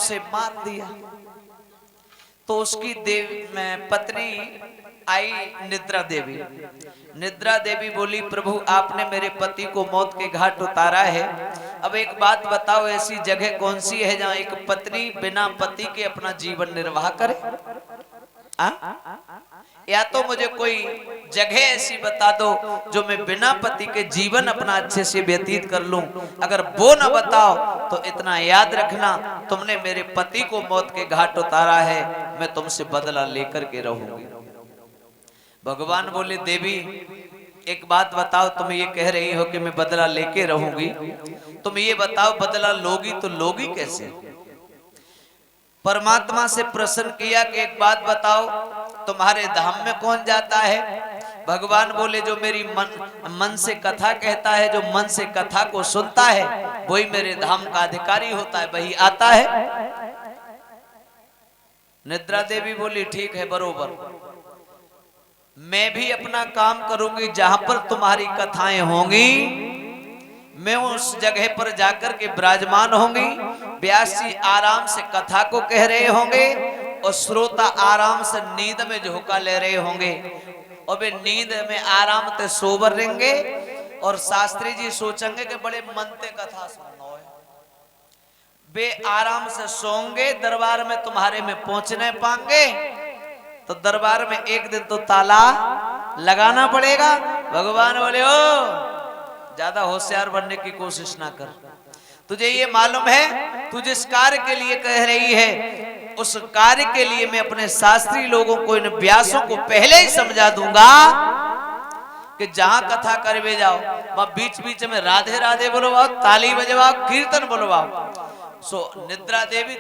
उसे मार दिया। तो उसकी पत्नी आई निद्रा देवी। निद्रा देवी बोली, प्रभु आपने मेरे पति को मौत के घाट उतारा है, अब एक बात बताओ, ऐसी जगह कौन सी है जहां एक पत्नी बिना पति के अपना जीवन निर्वाह करे? या तो मुझे कोई जगह ऐसी बता दो जो मैं बिना पति के जीवन अपना अच्छे से व्यतीत कर लूं। अगर वो ना बताओ तो इतना याद रखना, तुमने मेरे पति को मौत के घाट उतारा है, मैं तुमसे बदला लेकर के रहूंगी। भगवान बोले, देवी एक बात बताओ, तुम ये कह रही हो कि मैं बदला लेके रहूंगी, तुम ये बताओ बदला लोगी तो लोगी कैसे? परमात्मा से प्रश्न किया कि एक बात बताओ, तुम्हारे धाम में कौन जाता है? भगवान बोले, जो मेरी मन से कथा कहता है, जो मन से कथा को सुनता है, वही मेरे धाम का अधिकारी होता है, वही आता है। निद्रा देवी बोली, ठीक है, बरोबर, मैं भी अपना काम करूंगी, जहां पर तुम्हारी कथाएं होंगी मैं उस जगह पर जाकर के विराजमान होंगी। व्यास जी आराम से कथा को कह रहे होंगे और श्रोता आराम से नींद में झोंका ले रहे होंगे, और वे नींद में आराम से सोबर रहेंगे, और शास्त्री जी सोचेंगे कि बड़े मन से कथा सुनना है। वे आराम से सोंगे, दरबार में तुम्हारे में पहुंचने पाएंगे, तो दरबार में एक दिन तो ताला लगाना पड़ेगा। भगवान बोले, ओ ज्यादा होशियार बनने की कोशिश ना कर, तुझे ये मालूम है तू जिस कार्य के लिए कह रही है, उस कार्य के लिए मैं अपने शास्त्री लोगों को, इन व्यासों को पहले ही समझा दूंगा कि जहां कथा करवे जाओ वहां बीच बीच में राधे राधे बोलवाओ, ताली बजवाओ, कीर्तन बोलवाओ। सो निद्रा देवी,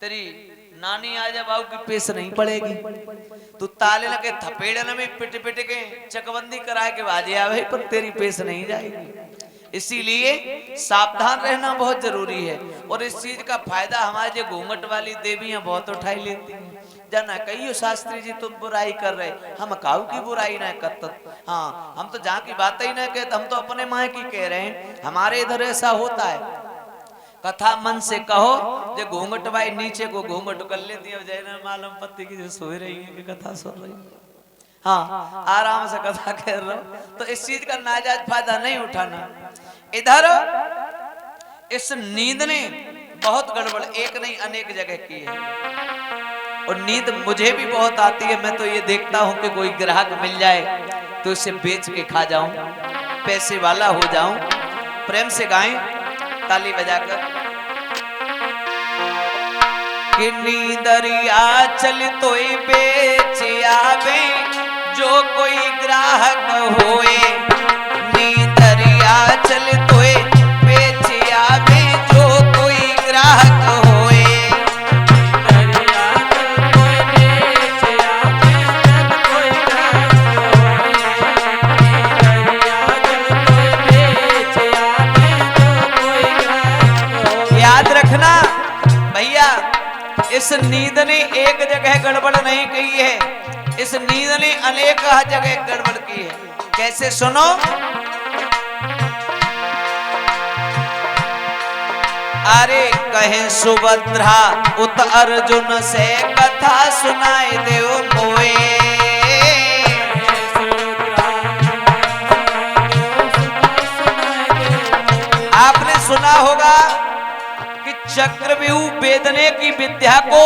तेरी नानी आ जा बाबू की पेश नहीं पड़ेगी, तू ताले लगे थपेड़न में पिट पिट के चकबंदी कराए के बाजे आवे, पर तेरी पेश नहीं जाएगी। इसीलिए सावधान रहना बहुत जरूरी है, और इस चीज का फायदा हमारे जो घूंघट वाली देवियां बहुत उठाई लेती हैं। जाना कहियो शास्त्री जी तुम बुराई कर रहे, हम काऊ की बुराई ना करते, हाँ हम तो जहाँ की बात ही ना कहते, हम तो अपने माँ की कह रहे हैं। हमारे इधर ऐसा होता है, कथा मन से कहो, जो घूंघट भाई नीचे को घूंघट कर लेती है, जैन मालूम पति की जो सो रही है कि कथा सुन रही है, हाँ आराम से कथा कर रहे हो, तो इस चीज का नाजायज फायदा नहीं उठाना। इधर इस नींद ने बहुत गड़बड़ एक नहीं अनेक जगह की है, और नींद मुझे भी बहुत आती है। मैं तो ये देखता हूं कि कोई ग्राहक मिल जाए तो इसे बेच के खा जाऊं, पैसे वाला हो जाऊं। प्रेम से गाएं ताली बजाकर कि नींदरिया चल तो बेच आवे, जो कोई ग्राहक होए, नींदरिया चल तो बेच आवे, जो कोई ग्राहक होए। याद रखना भैया, इस नींद ने एक जगह गड़बड़ नहीं की है, इस नींद ने अनेक जगह गड़बड़ की है। कैसे सुनो, अरे कहे सुभद्रा उत अर्जुन से कथा सुनाए देव मोए। आपने सुना होगा कि चक्रव्यूह वेदने की विद्या को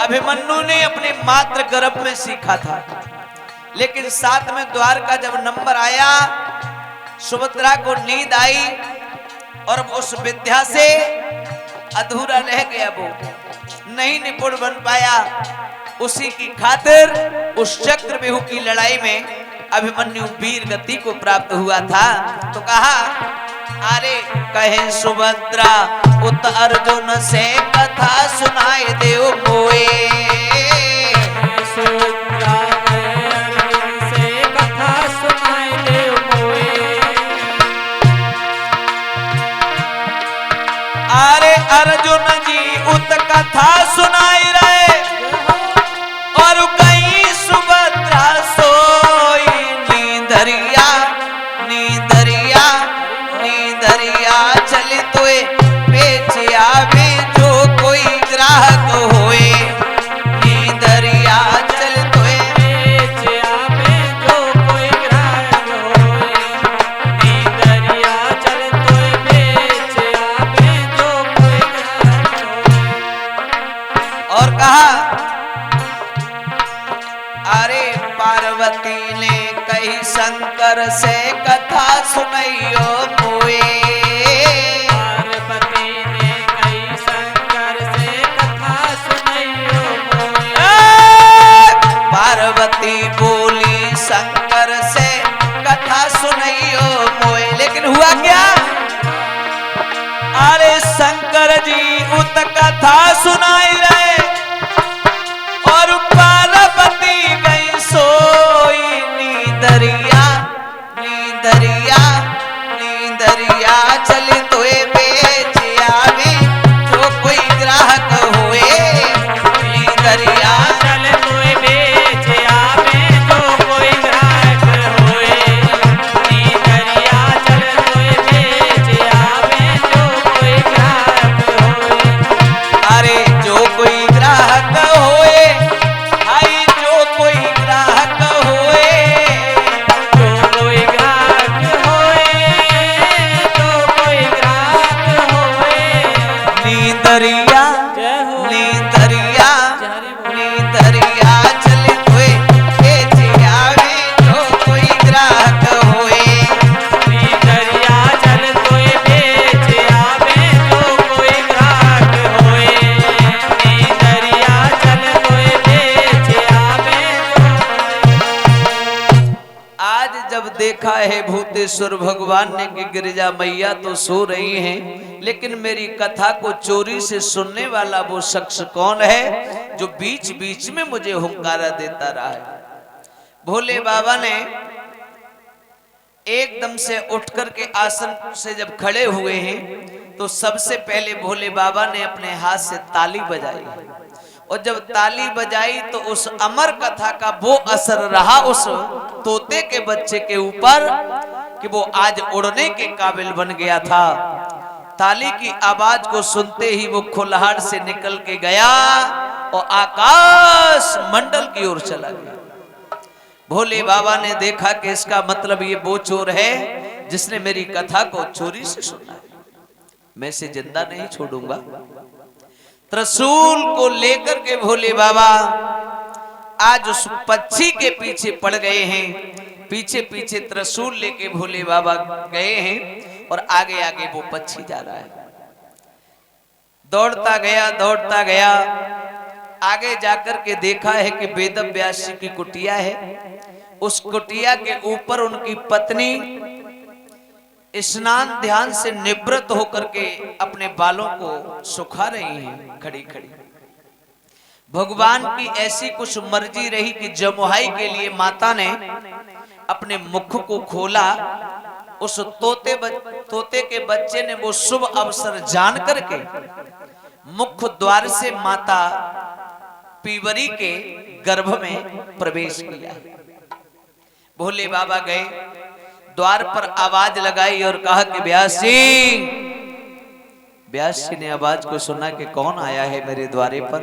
अभिमन्यु ने अपने मात्र गर्भ में सीखा था, लेकिन साथ में द्वार का जब नंबर आया, सुभद्रा को नींद आई और उस विद्या से अधूरा रह गया, वो नहीं निपुण बन पाया। उसी की खातिर उस चक्रव्यूह की लड़ाई में अभिमन्यु वीर गति को प्राप्त हुआ था। तो कहा, अरे कहे सुभद्रा उत अर्जुन से कथा सुनाए देव मोए। सुभद्रा से कथा सुनाए देव मोए। अरे अर्जुन जी उत कथा सुनाई रहे, और कहीं सुभद्रा सोई, नींदरिया नींदरिया नींदरिया चली तो बेच शंकर से कथा सुनैयो मोए। पार्वती ने कही शंकर से कथा सुनैयो मोए। पार्वती बोली शंकर से कथा सुनैयो मोए। लेकिन हुआ क्या? अरे शंकर जी उत कथा सुनाई रहे और पार्वती गई सोई नींदरिया। नींदरिया नींदरिया चले तोए बेच आवे जो कोई ग्राहक हुए। नींदरिया चल तोए बेच आवे जो कोई ग्राहक होए। नींदरिया चल तोए बेच आवे जो कोई ग्राहक होए। अरे जो कोई ग्राहक होए, आई जो कोई ग्राहक होए। जो कोई ग्राहक होए, जो कोई ग्राहक होए। नींदरिया जय हो। नींदरिया हरि बोल। नींदरिया चले हुए बेच आवे जो कोई ग्राहक होए। नींदरिया चल तोए बेच आवे जो कोई ग्राहक होए। नींदरिया चल तोए बेच आवे जो। आज जब देखा है भूतेश्वर भगवान ने कि गिरिजा मैया तो सो रही हैं, लेकिन मेरी कथा को चोरी से सुनने वाला वो शख्स कौन है जो बीच बीच में मुझे हुंकारा देता रहा है। भोले बाबा ने एकदम से उठ करके आसन से जब खड़े हुए हैं तो सबसे पहले भोले बाबा ने अपने हाथ से ताली बजाई, और जब ताली बजाई तो उस अमर कथा का वो असर रहा उस तोते के बच्चे के ऊपर कि वो आज उड़ने के काबिल बन गया था। ताली की आवाज को सुनते ही वो खुलहाड़ से निकल के गया और आकाश मंडल की ओर चला गया। भोले बाबा ने देखा कि इसका मतलब ये वो चोर है जिसने मेरी कथा को चोरी से सुना, मैं इसे जिंदा नहीं छोड़ूंगा। त्रिशूल को लेकर के भोले बाबा आज उस पक्षी के पीछे पड़ गए हैं। पीछे पीछे त्रिशूल लेके भोले बाबा गए हैं और आगे आगे वो पक्षी जा रहा है। दौड़ता गया आगे जाकर के देखा है कि वेद व्यास जी की कुटिया है। उस कुटिया के ऊपर उनकी पत्नी स्नान ध्यान से निवृत्त होकर के अपने बालों को सुखा रही हैं खड़ी खड़ी। भगवान की ऐसी कुछ मर्जी रही कि जमुहाई के लिए माता ने अपने मुख को खोला। उस तोते के बच्चे ने वो शुभ अवसर जान करके मुख्य द्वार से माता पीवरी के गर्भ में प्रवेश किया। भोले बाबा गए, द्वार पर आवाज लगाई और कहा कि व्यास जी ने आवाज को सुना कि कौन आया है मेरे द्वारे पर।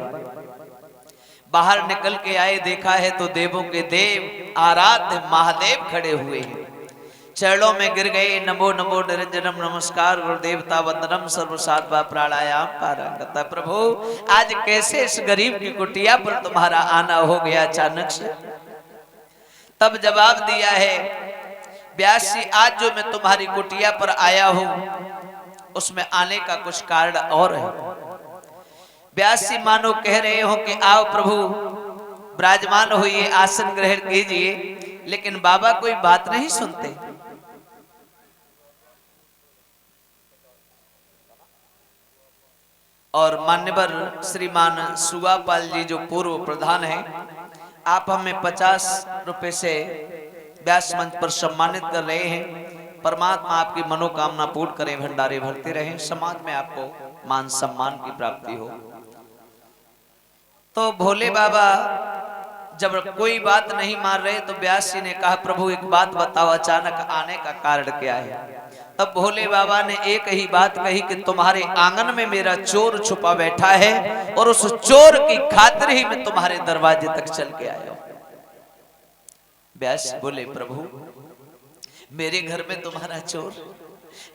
बाहर निकल के आए, देखा है तो देवों के देव आराध्य महादेव खड़े हुए हैं। चरणों में गिर गए, नमो नमो निरंजनम नमस्कार गुरुदेवता वंदनम सर्वसात्वा प्राणायाम पारंगता। प्रभु आज कैसे इस गरीब की कुटिया पर तुम्हारा आना हो गया अचानक से। तब जवाब दिया है, व्यास जी आज जो मैं तुम्हारी कुटिया पर आया हूं उसमें आने का कुछ कारण और है। व्यास जी मानो कह रहे हो कि आओ प्रभु विराजमान होइए, आसन ग्रहण कीजिए, लेकिन बाबा कोई बात नहीं सुनते। और मान्यवर श्रीमान सुगापाल जी जो पूर्व प्रधान हैं, आप हमें 50 रुपए से व्यास मंच पर सम्मानित कर रहे हैं। परमात्मा आपकी मनोकामना पूर्ण करें, भंडारे भरते रहें, समाज में आपको मान सम्मान की प्राप्ति हो। तो भोले बाबा जब कोई बात नहीं मान रहे तो व्यास जी ने कहा, प्रभु एक बात बताओ, अचानक आने का कारण क्या है। तब भोले बाबा ने एक ही बात कही कि तुम्हारे आंगन में मेरा चोर छुपा बैठा है और उस चोर की खातिर ही मैं तुम्हारे दरवाजे तक चल के आया हूं। व्यास बोले, प्रभु मेरे घर में तुम्हारा चोर,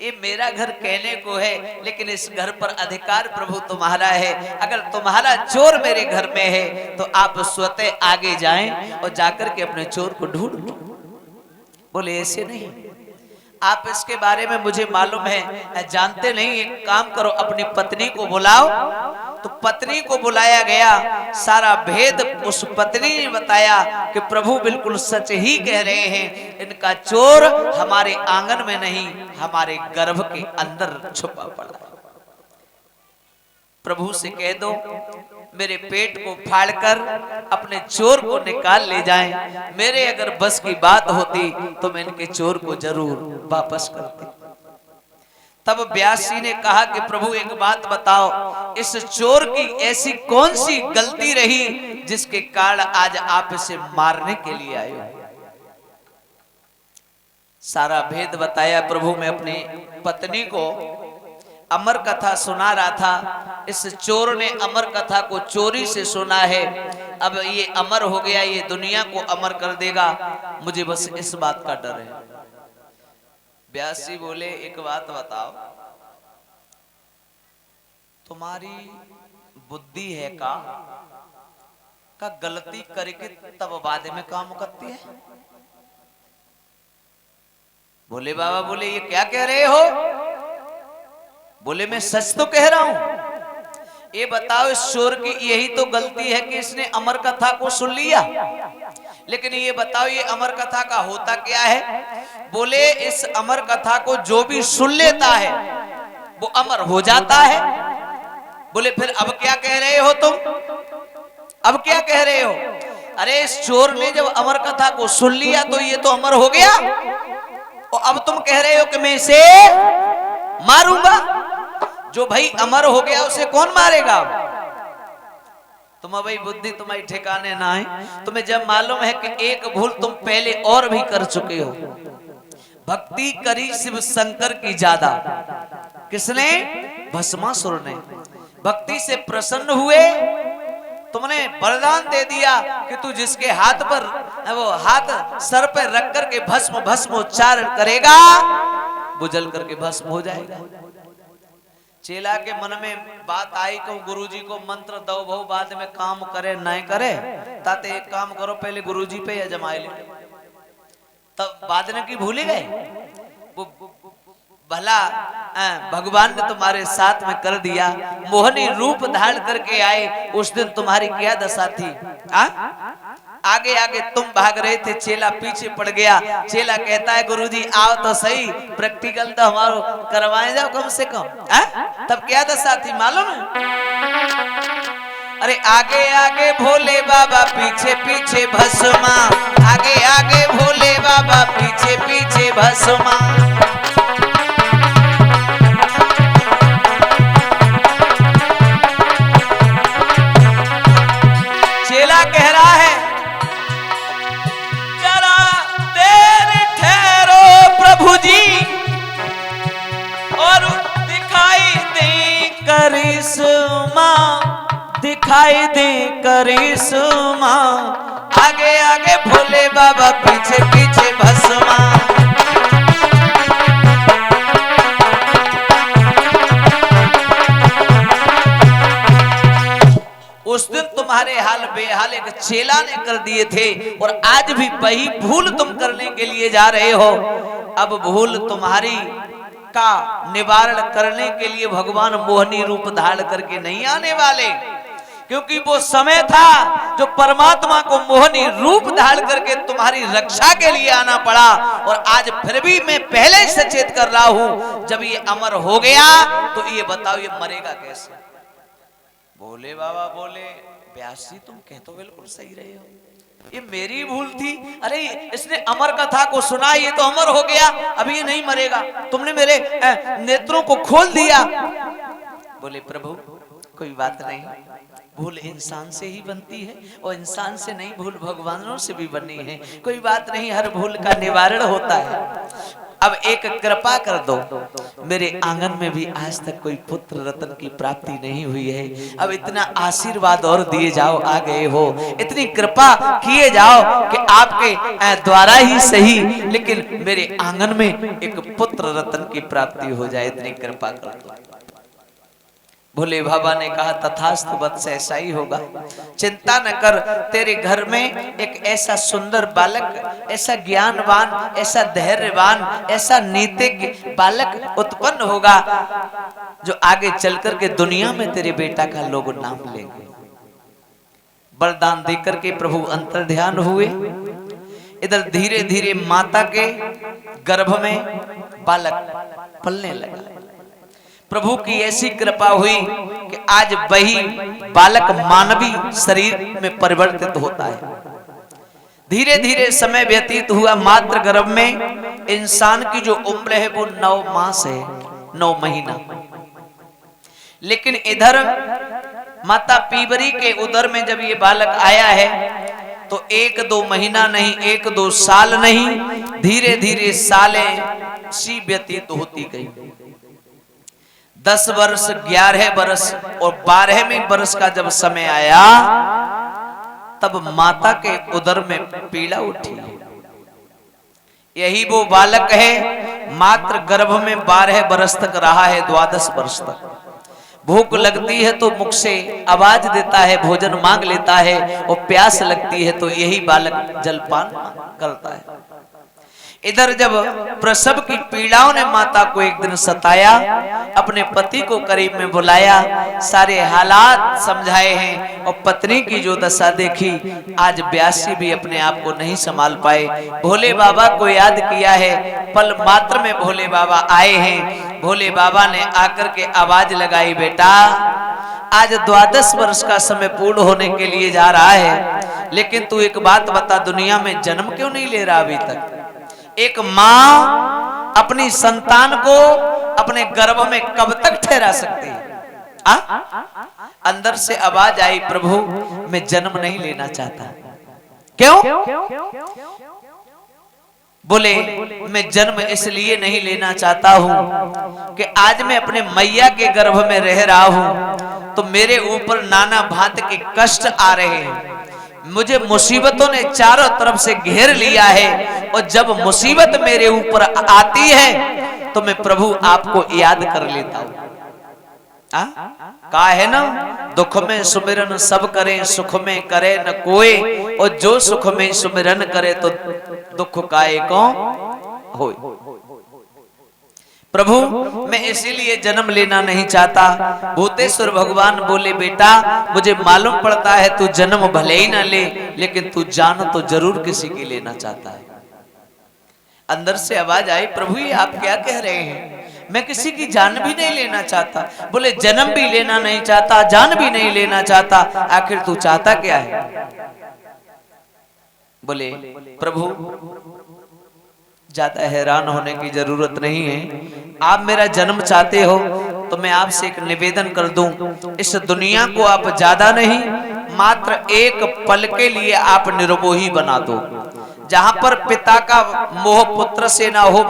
ये मेरा घर कहने को है, लेकिन इस घर पर अधिकार प्रभु तुम्हारा है। अगर तुम्हारा चोर मेरे घर में है तो आप स्वतः आगे जाएं और जाकर के अपने चोर को ढूंढ लो। बोले ऐसे नहीं, आप इसके बारे में मुझे मालूम है, जानते नहीं, एक काम करो अपनी पत्नी को बुलाओ। तो पत्नी को बुलाया गया, सारा भेद उस पत्नी ने बताया कि प्रभु बिल्कुल सच ही कह रहे हैं, इनका चोर हमारे आंगन में नहीं हमारे गर्भ के अंदर छुपा पड़ा है। प्रभु से कह दो मेरे पेट को फाड़कर अपने चोर को निकाल ले जाएं। मेरे अगर बस की बात होती तो मैं इनके चोर को जरूर वापस करती। तब व्यास जी ने कहा कि प्रभु एक बात बताओ, इस चोर की ऐसी कौन सी गलती रही जिसके कारण आज आप इसे मारने के लिए आए हो। सारा भेद बताया प्रभु। मैं अपनी पत्नी को अमर कथा सुना रहा था, इस चोर ने अमर कथा को चोरी से सुना है, अब ये अमर हो गया, ये दुनिया को अमर कर देगा, मुझे बस इस बात का डर है। व्यास जी बोले एक बात बताओ, तुम्हारी बुद्धि है का गलती करके तब बाद में काम करती है। बोले बाबा, बोले ये क्या कह रहे हो। बोले मैं सच तो कह रहा हूं। ये बताओ इस चोर की यही तो गलती है कि इसने अमर कथा को सुन लिया, लेकिन ये बताओ ये अमर कथा का होता क्या है। बोले इस अमर कथा को जो भी सुन लेता है वो अमर हो जाता है। बोले फिर अब क्या कह रहे हो तुम, अब क्या कह रहे हो। अरे इस चोर ने जब अमर कथा को सुन लिया तो ये तो अमर हो गया, और अब तुम कह रहे हो कि मैं इसे मारूंगा। जो भाई अमर हो गया उसे कौन मारेगा। तुम भाई बुद्धि तुम्हारी ठिकाने ना है। तुम्हें जब मालूम है कि एक भूल तुम पहले और भी कर चुके हो। भक्ति करी शिव शंकर की ज्यादा, किसने, भस्मासुर ने। भक्ति से प्रसन्न हुए, तुमने वरदान दे दिया कि तू जिसके हाथ पर वो हाथ सर पर रख करके भस्म भस्म उच्चारण करेगा वो जल करके भस्म हो जाएगा। चेला के मन में बात आई कि गुरुजी को मंत्र दो बहु बाद में काम करे नहीं करे, ताते एक काम करो पहले गुरुजी पे अजमाए ले। तब बाद में की भूले गए। वो भला भगवान ने तुम्हारे साथ में कर दिया, मोहनी रूप धारण करके आए, उस दिन तुम्हारी क्या दशा थी। आगे आगे तुम भाग रहे थे, चेला पीछे पड़ गया। चेला कहता है गुरुजी आओ तो सही, प्रैक्टिकल तो हमारो करवाए जाओ कम से कम। तब क्या दशा थी मालूम है। अरे आगे आगे भोले बाबा पीछे पीछे भस्मा, आगे आगे भोले बाबा पीछे पीछे भस्मा। चेला कह रहा है जरा देर ठहरो प्रभु जी, और दिखाई दे करिश्मा, दिखाई दे करिश्मा। आगे आगे भोले बाबा पीछे पीछे भस्मा। उस दिन तुम्हारे हाल बेहाल एक चेला ने कर दिए थे, और आज भी वही भूल तुम करने के लिए जा रहे हो। अब भूल तुम्हारी का निवारण करने के लिए भगवान मोहनी रूप धारण करके नहीं आने वाले, क्योंकि वो समय था जो परमात्मा को मोहनी रूप धारण करके तुम्हारी रक्षा के लिए आना पड़ा। और आज फिर भी मैं पहले सचेत कर रहा हूं, जब ये अमर हो गया तो ये बताओ ये मरेगा कैसे। बोले बाबा, बोले व्यास जी तुम कह तो बिल्कुल सही रहे हो, ये मेरी भूल थी। अरे इसने अमर कथा को सुना, ये तो अमर हो गया, अभी ये नहीं मरेगा, तुमने मेरे नेत्रों को खोल दिया। बोले प्रभु कोई बात नहीं, भूल इंसान से ही बनती है, और इंसान से नहीं भूल भगवानों से भी बनी है। कोई बात नहीं, हर भूल का निवारण होता है। अब एक कृपा कर दो, मेरे आंगन में भी आज तक कोई पुत्र रत्न की प्राप्ति नहीं हुई है। अब इतना आशीर्वाद और दिए जाओ, आ गए हो, इतनी कृपा किए जाओ कि आपके द्वारा ही सही, लेकिन मेरे आंगन में एक पुत्र रत्न की प्राप्ति हो जाए, इतनी कृपा कर दो। भोले बाबा ने कहा तथास्तु वत्स, ऐसा ही होगा, चिंता न कर। तेरे घर में एक ऐसा सुंदर बालक, ऐसा ज्ञानवान, ऐसा धैर्यवान, ऐसा नीतिज्ञ बालक उत्पन्न होगा जो आगे चलकर के दुनिया में तेरे बेटा का लोग नाम लेंगे। वरदान देकर के प्रभु अंतर ध्यान हुए। इधर धीरे धीरे माता के गर्भ में बालक पलने लगा। प्रभु की ऐसी कृपा हुई कि आज वही बालक मानवी शरीर में परिवर्तित होता है। धीरे धीरे समय व्यतीत हुआ। मात्र गर्भ में इंसान की जो उम्र है वो 9 मास है, 9 महीना। लेकिन इधर माता पीबरी के उदर में जब ये बालक आया है तो 1-2 महीना नहीं, 1-2 साल नहीं, धीरे धीरे सालें सी व्यतीत होती गई। 10 वर्ष, 11 वर्ष और 12वें वर्ष का जब समय आया तब माता के उदर में पीड़ा उठी। यही वो बालक है, मात्र गर्भ में 12 वर्ष तक रहा है, 12 वर्ष तक। भूख लगती है तो मुख से आवाज देता है, भोजन मांग लेता है, और प्यास लगती है तो यही बालक जलपान करता है। इधर जब प्रसव की पीड़ाओं ने माता को एक दिन सताया, अपने पति को करीब में बुलाया, सारे हालात समझाए हैं, और पत्नी की जो दशा देखी, आज ब्यासी भी अपने आप को नहीं संभाल पाए। भोले बाबा को याद किया है, पल मात्र में भोले बाबा आए हैं। भोले बाबा ने आकर के आवाज लगाई, बेटा आज 12 वर्ष का समय पूर्ण होने के लिए जा रहा है, लेकिन तू एक बात बता, दुनिया में जन्म क्यों नहीं ले रहा अभी तक? एक माँ अपनी संतान को अपने गर्भ में कब तक ठहरा सकती है? अंदर से आवाज आई, प्रभु मैं जन्म नहीं लेना चाहता। क्यों? बोले मैं जन्म इसलिए नहीं लेना चाहता हूं कि आज मैं अपने मैया के गर्भ में रह रहा हूं तो मेरे ऊपर नाना भांति के कष्ट आ रहे हैं। मुझे मुसीबतों ने चारों तरफ से घेर लिया है, और जब मुसीबत मेरे ऊपर आती है तो मैं प्रभु आपको याद कर लेता हूं। कहा है ना, दुख में सुमिरन सब करें, सुख में करे न कोई, और जो सुख में सुमिरन करे तो दुख काहे को होए। प्रभु मैं इसीलिए जन्म लेना नहीं चाहता। भूतेश्वर भगवान बोले, बेटा मुझे मालूम पड़ता है तू जन्म भले ही ना ले, लेकिन तू जान तो जरूर किसी की लेना चाहता है। अंदर से आवाज आई, प्रभु ये आप क्या कह रहे हैं? मैं किसी की जान भी नहीं लेना चाहता। बोले जन्म भी लेना नहीं चाहता, जान भी नहीं लेना चाहता, आखिर तू चाहता क्या है? बोले प्रभु ज्यादा हैरान होने की जरूरत नहीं है, आप मेरा जन्म चाहते हो तो मैं आपसे एक निवेदन कर दूं, इस दुनिया को आप ज्यादा नहीं, मात्र एक पल के लिए आप निर्मोही बना दो। जहां पर पिता का मोह पुत्र से ना हो,